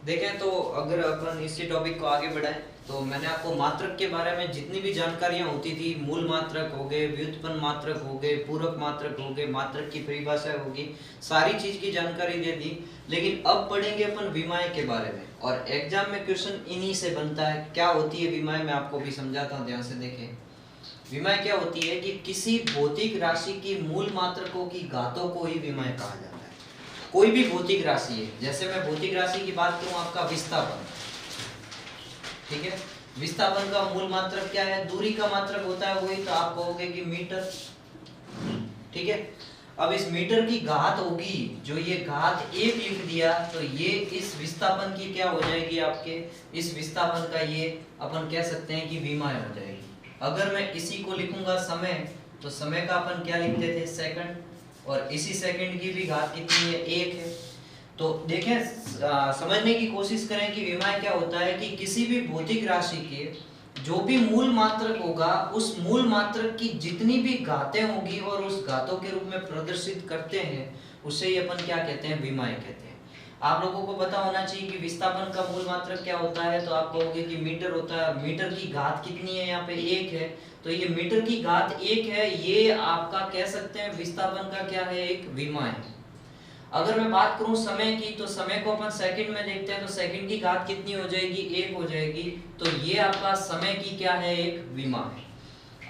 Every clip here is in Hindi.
देखें तो अगर अपन इसी टॉपिक को आगे बढ़ाएं तो मैंने आपको मात्रक के बारे में जितनी भी जानकारियां होती थी, मूल मात्रक हो गए, व्युत्पन्न मात्रक हो गए, पूरक मात्रक हो गए, मात्रक की परिभाषा होगी, सारी चीज की जानकारी दे दी। लेकिन अब पढ़ेंगे अपन विमाएं के बारे में, और एग्जाम में क्वेश्चन इन्हीं से बनता है। क्या होती है विमाएं, मैं आपको भी समझाता हूँ, ध्यान से देखें। विमाएं क्या होती है कि किसी भौतिक राशि की मूल मात्रकों की घातों को ही विमाएं कहा जाता है। कोई भी भौतिक राशि है, जैसे मैं भौतिक राशि की बात करूं, आपका विस्थापन, ठीक है, विस्थापन का मूल मात्रक क्या है, दूरी का मात्रक होता है वही, तो आप कहोगे कि मीटर, ठीक है। अब इस मीटर की घात होगी, जो ये घात 1 लिख दिया, तो ये इस विस्थापन की क्या हो जाएगी, आपके इस विस्थापन का ये अपन कह सकते हैं कि विमाएं हो जाएगी। अगर मैं इसी को लिखूंगा समय, तो समय का अपन क्या लिखते थे, सेकंड, और इसी सेकंड की भी घात कितनी है, 1 है। तो देखें, समझने की कोशिश करें कि विमाएं क्या होता है कि किसी भी भौतिक राशि के जो भी मूल मात्रक होगा, उस मूल मात्रक की जितनी भी घातें होगी और उस घातों के रूप में प्रदर्शित करते हैं, उसे ही अपन क्या कहते हैं, विमाएं कहते हैं। आप लोगों को पता होना चाहिए कि विस्थापन का मूल मात्रक क्या होता है, तो आप कहोगे कि मीटर होता है। मीटर की घात कितनी है, यहाँ पे 1 है, तो ये मीटर की घात 1 है, ये आपका कह सकते हैं विस्थापन का क्या है, एक विमा है। अगर मैं बात करूं समय की, तो समय को अपन सेकंड में देखते हैं, तो सेकंड की घात कितनी हो जाएगी, 1 हो जाएगी, तो ये आपका समय की क्या है, एक विमा है।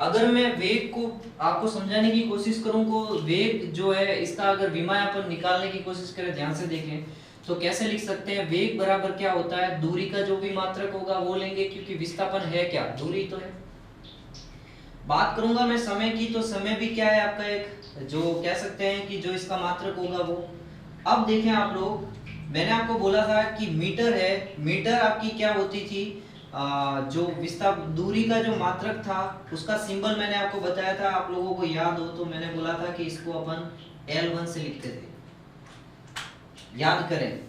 अगर मैं वेग को आपको समझाने की कोशिश करूं को वेग जो है इसका अगर विमा अपन निकालने की कोशिश करें, ध्यान से देखें, तो कैसे लिख सकते हैं, वेग बराबर क्या होता है, दूरी का जो भी मात्रक होगा वो लेंगे, क्योंकि विस्थापन है क्या, दूरी तो है। बात करूंगा मैं समय की, तो समय भी क्या है आपका एक, जो कह सकते हैं कि जो इसका मात्रक होगा वो। अब देखें आप लोग, मैंने आपको बोला था कि मीटर है, मीटर आपकी क्या होती थी, जो विस्थाप दूरी का जो मात्रक था उसका सिंबल मैंने आपको बताया था, आप लोगों को याद हो तो मैंने बोला था कि इसको अपन L1 से लिखते थे, याद करें।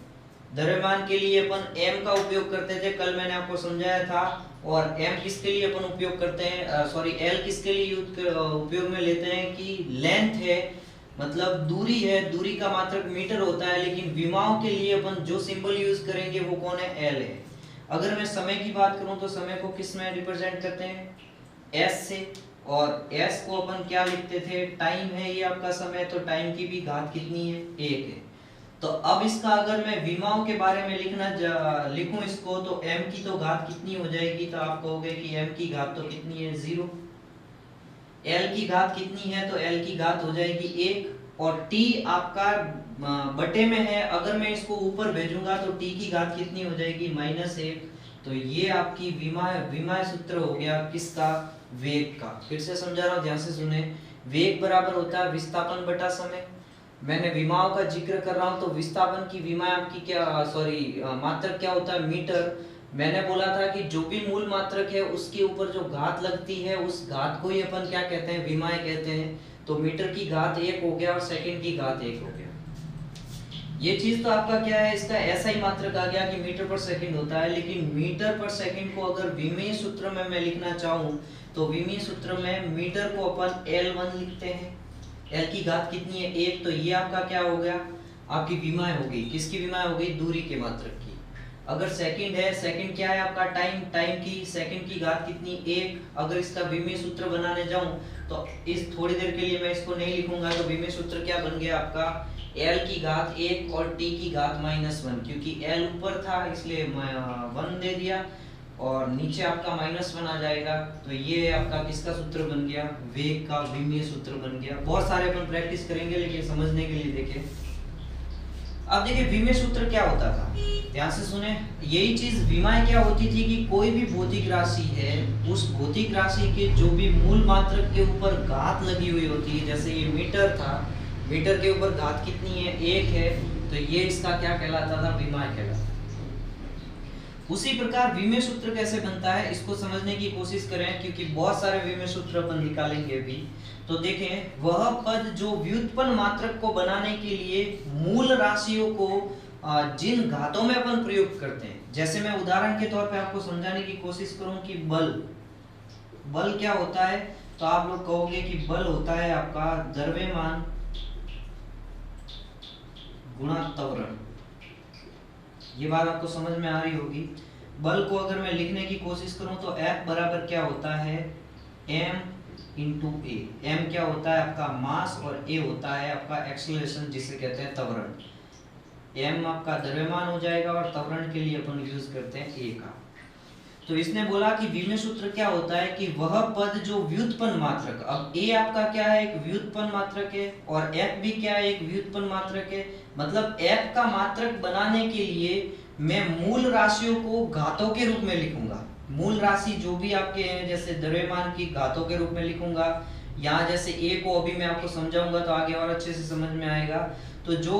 द्रव्यमान के लिए अपन m का उपयोग करते थे, कल मैंने आपको समझाया था। और m किसके लिए अपन उपयोग करते हैं, सॉरी L किसके लिए उपयोग में लेते हैं कि लेंथ है, मतलब दूरी है, दूरी का मात्रक मीटर होता है, लेकिन विमाओं के लिए अपन जो सिंबल यूज करेंगे वो कौन है, L है। अगर मैं समय की बात करूं तो समय को किस में रिप्रेजेंट करते हैं, S से, और S को अपन क्या लिखते थे, टाइम है ये आपका समय, तो टाइम की भी घात कितनी है, 1 है। तो अब इसका अगर मैं विमाओं के बारे में लिखूं इसको, तो m की तो घात कितनी हो जाएगी, तो आप कहोगे कि m की घात तो कितनी है, 0। l की घात कितनी है, तो l की घात हो जाएगी 1, और t आपका बटे में है, अगर मैं इसको ऊपर भेजूंगा तो t की घात कितनी हो जाएगी, -1। तो ये आपकी विमा सूत्र हो गया किसका, वेग का। फिर से समझा रहा हूं, ध्यान से सुने। वेग बराबर होता है विस्थापन बटा समय। मैंने विमाओं का जिक्र कर रहा हूं, तो विस्थापन की विमा आपकी क्या, सॉरी मात्रक क्या होता है, मीटर। मैंने बोला था कि जो भी मूल मात्रक है उसके ऊपर जो घात लगती है, उस घात को ही अपन क्या कहते हैं, विमाएं कहते हैं। तो मीटर की घात 1 हो गया और सेकंड की घात 1 हो गया। ये चीज तो आपका क्या है, इसका ऐसा ही मात्रक आ गया कि मीटर पर सेकंड होता है। लेकिन मीटर पर सेकंड को अगर विमीय सूत्र में मैं लिखना चाहूं, तो विमीय सूत्र में मीटर को अपन L1 लिखते हैं। L की घात कितनी है, 1, तो ये आपका क्या हो गया, आपकी विमाएं हो गई। किसकी विमाएं हो गई, दूरी के मात्रक की। अगर सेकंड है, सेकंड क्या है आपका, टाइम, टाइम की सेकंड की घात कितनी, 1। अगर इसका विमीय सूत्र बनाने जाऊं तो इस थोड़ी देर के लिए मैं इसको नहीं लिखूंगा, तो विमीय सूत्र क्या बन गया आपका, L की घात 1 और T की घात -1, क्योंकि L ऊपर था इसलिए 1 दे दिया, और नीचे आपका -1 आ जाएगा। तो ये आपका किसका सूत्र बन गया, वेग का विमीय सूत्र बन गया। बहुत सारे अपन प्रैक्टिस करेंगे, लेकिन समझने के लिए देखें। अब देखिए विमीय सूत्र क्या होता था, ध्यान से सुने। यही चीज विमाएं क्या होती थी कि कोई भी भौतिक राशि है, उस भौतिक राशि के जो भी मूल मात्रक के ऊपर घात लगी हुई होती है, जैसे ये मीटर था, मीटर के ऊपर घात कितनी है, 1 है, तो ये इसका क्या कहलाता था, विमाएं कहलाता। उसी प्रकार विमीय सूत्र कैसे बनता है, इसको समझने की कोशिश करें, क्योंकि बहुत सारे विमीय सूत्र अपन निकालेंगे अभी। तो देखें, वह पद जो व्युत्पन्न मात्रक को बनाने के लिए मूल राशियों को जिन घातों में अपन प्रयोग करते हैं, जैसे मैं उदाहरण के तौर पे आपको समझाने की कोशिश करूं कि बल, बल क्या होता है, तो आप लोग कहोगे कि बल होता है आपका द्रव्यमान गुणा त्वरण। ये बात आपको समझ में आ रही होगी। बल को अगर मैं लिखने की कोशिश करूं तो F बराबर क्या होता है, m इंटू ए। m क्या होता है आपका मास और a होता है आपका एक्सेलरेशन जिसे कहते हैं त्वरण। m आपका द्रव्यमान हो जाएगा और त्वरण के लिए अपन यूज करते हैं a का। तो इसने बोला कि विमेय सूत्र क्या होता है कि वह पद जो व्युत्पन्न मात्रक, अब a आपका क्या है, एक व्युत्पन्न मात्रक है और f भी क्या है, एक व्युत्पन्न मात्रक है। मतलब f का मात्रक बनाने के लिए मैं मूल राशियों को घातों के रूप में लिखूंगा। मूल राशि जो भी आपके हैं जैसे द्रव्यमान की घातों के रूप में लिखूंगा। यहाँ जैसे a को अभी मैं आपको समझाऊंगा तो आगे और अच्छे से समझ में आएगा। तो जो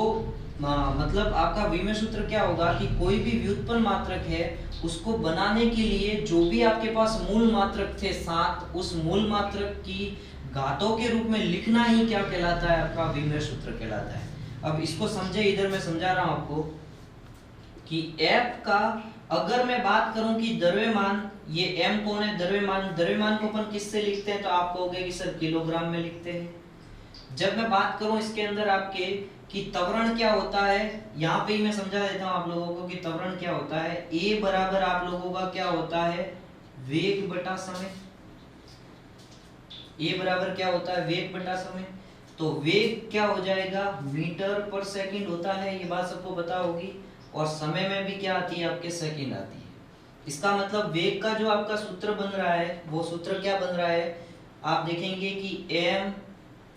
मतलब आपका विमेय सूत्र क्या होगा कि कोई भी व्युत्पन्न मात्रक है उसको बनाने के लिए जो भी आपके पास मूल मात्रक थे 7, उस मूल मात्रक की घातों के रूप में लिखना ही क्या कहलाता है, आपका विमेय सूत्र कहलाता है। अब इसको समझे, इधर मैं समझा रहा हूं आपको कि F का अगर मैं बात करूं कि द्रव्यमान, ये M कौन है, द्रव्यमान को अपन किससे लिखते हैं, तो आप कहोगे कि सर किलोग्राम में लिखते हैं। जब मैं बात करूं इसके अंदर आपके कि त्वरण क्या होता है, यहाँ पे ही मैं समझा देता हूं आप लोगों को कि त्वरण क्या होता है। A बराबर आप लोगों का क्या होता है, वेग बटा समय। A बराबर क्या होता है, वेग बटा समय। तो वेग क्या हो जाएगा, मीटर पर सेकंड होता है, ये बात सबको पता होगी। और समय में भी क्या आती है आपके, सेकंड आती है। इसका मतलब वेग का जो आपका सूत्र बन रहा है वो सूत्र क्या बन रहा है, आप देखेंगे कि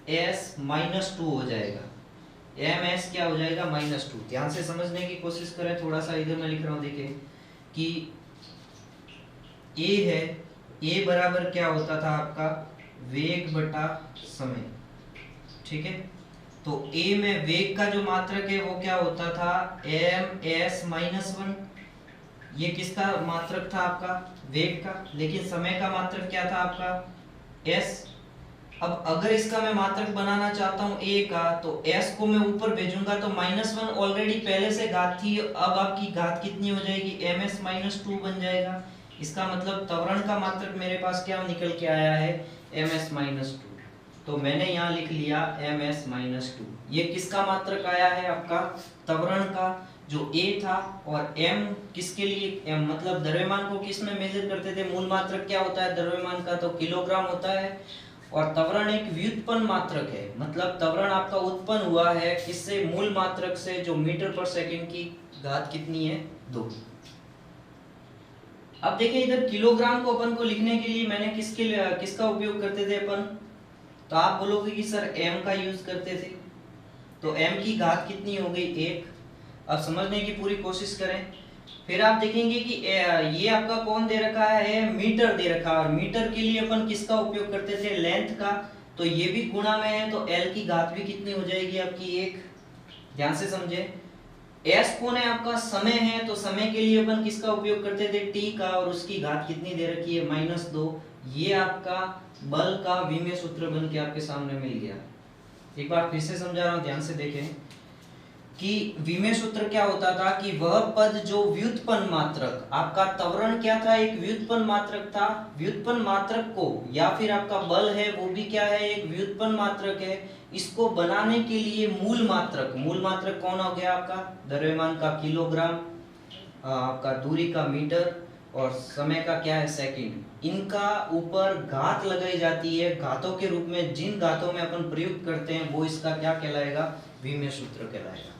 ms-2 हो जाएगा। ms क्या हो जाएगा, -2। ध्यान से समझने की कोशिश करें थोड़ा सा, इधर मैं लिख रहा हूं, देखें कि a है, a बराबर क्या होता था आपका, वेग बटा समय, ठीक है। तो a में वेग का जो मात्रक है वो क्या होता था, ms-1। ये किसका मात्रक था आपका, वेग का। लेकिन समय का मात्रक क्या था आपका, s। अब अगर इसका मैं मात्रक बनाना चाहता हूं a का, तो s को मैं ऊपर भेजूंगा तो -1 ऑलरेडी पहले से घात थी, अब आपकी घात कितनी हो जाएगी, ms-2 बन जाएगा। इसका मतलब त्वरण का मात्रक मेरे पास क्या निकल के आया है, ms-2। तो मैंने यहाँ लिख लिया ms-2। ये किसका मात्रक आया है, आपका त्वरण का जो a था। और m किसके लिए, m मतलब द्रव्यमान को किस में मेजर करते थे, मूल मात्रक क्या होता है द्रव्यमान का, तो किलोग्राम होता है। और त्वरण एक व्युत्पन्न मात्रक है, मतलब त्वरण आपका उत्पन्न हुआ है किससे, मूल मात्रक से, जो मीटर पर सेकंड की घात कितनी है, 2। अब देखिए इधर किलोग्राम को अपन को लिखने के लिए मैंने किसका उपयोग करते थे अपन, तो आप बोलोगे कि सर m का यूज करते थे। तो m की घात कितनी हो गई, 1। अब समझने की पूरी कोशिश करें। फिर आप देखेंगे कि ये आपका कौन दे रखा है, मीटर दे रखा है। और मीटर के लिए अपन किसका उपयोग करते थे, लेंथ का। तो ये भी गुणा में है, तो l की घात भी कितनी हो जाएगी आपकी, 1। ध्यान से समझे। s कौन है आपका, समय है। तो समय के लिए अपन किसका उपयोग करते थे, t का। और उसकी घात कितनी दे रखी है, -2। ये आपका बल का विमेय सूत्र बन के आपके सामने मिल गया। एक बार फिर से समझा रहा हूं, ध्यान से देखें कि विमेय सूत्र क्या होता था कि वह पद जो व्युत्पन्न मात्रक, आपका त्वरण क्या था, एक व्युत्पन्न मात्रक था। व्युत्पन्न मात्रक को या फिर आपका बल है वो भी क्या है, एक व्युत्पन्न मात्रक है। इसको बनाने के लिए मूल मात्रक कौन हो गया आपका, द्रव्यमान का किलोग्राम, आपका दूरी का मीटर, और समय का क्या है, सेकंड। इनका ऊपर घात लगाई जाती है, घातों के रूप में। जिन घातों में अपन प्रयुक्त करते हैं वो इसका क्या कहलाएगा, विमेय सूत्र कहलाएगा।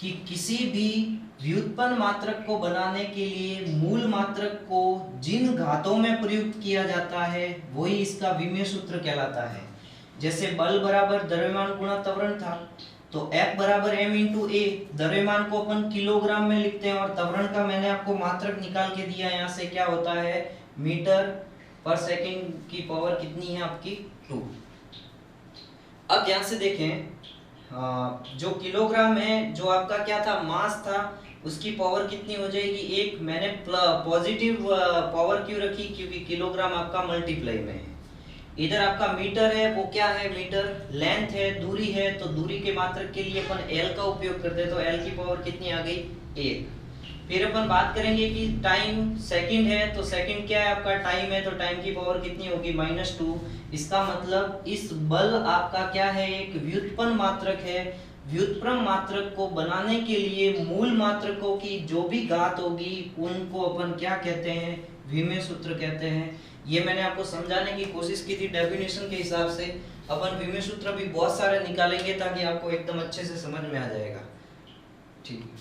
कि किसी भी व्युत्पन्न मात्रक को बनाने के लिए मूल मात्रक को जिन घातों में प्रयुक्त किया जाता है वही इसका विमेय सूत्र कहलाता है। जैसे बल बराबर द्रव्यमान गुणा त्वरण था, तो F बराबर m इंटू ए। द्रव्यमान को अपन किलोग्राम में लिखते हैं और त्वरण का मैंने आपको मात्रक निकाल के दिया, यहाँ से क्या होता है, मीटर पर सेकंड की पावर कितनी है आपकी, 2। अब ध्यान से देखें, जो किलोग्राम है, जो आपका क्या था, मास था, उसकी पावर कितनी हो जाएगी, 1। मैंने पॉजिटिव पावर क्यों रखी, क्योंकि किलोग्राम आपका मल्टीप्लाई में है। इधर आपका मीटर है, वो क्या है, मीटर। लेंथ है, दूरी है, तो दूरी के मात्रक के लिए अपन l का उपयोग करते हैं, तो l की पावर कितनी आ गई, 1। फिर अपन बात करेंगे कि टाइम, सेकंड है, तो सेकंड क्या है आपका, टाइम है, तो टाइम की पावर कितनी होगी, -2। इसका मतलब इस बल आपका क्या है, एक व्युत्पन्न मात्रक है। व्युत्क्रम मात्रक को बनाने के लिए मूल मात्रकों की जो भी घात होगी उनको अपन क्या कहते हैं, विमेय सूत्र कहते हैं। ये मैंने आपको समझाने की कोशिश की थी डेफिनेशन के हिसाब से। अपन विमेय सूत्र भी बहुत सारे निकालेंगे ताकि आपको एकदम अच्छे से समझ में आ जाएगा। ठीक है।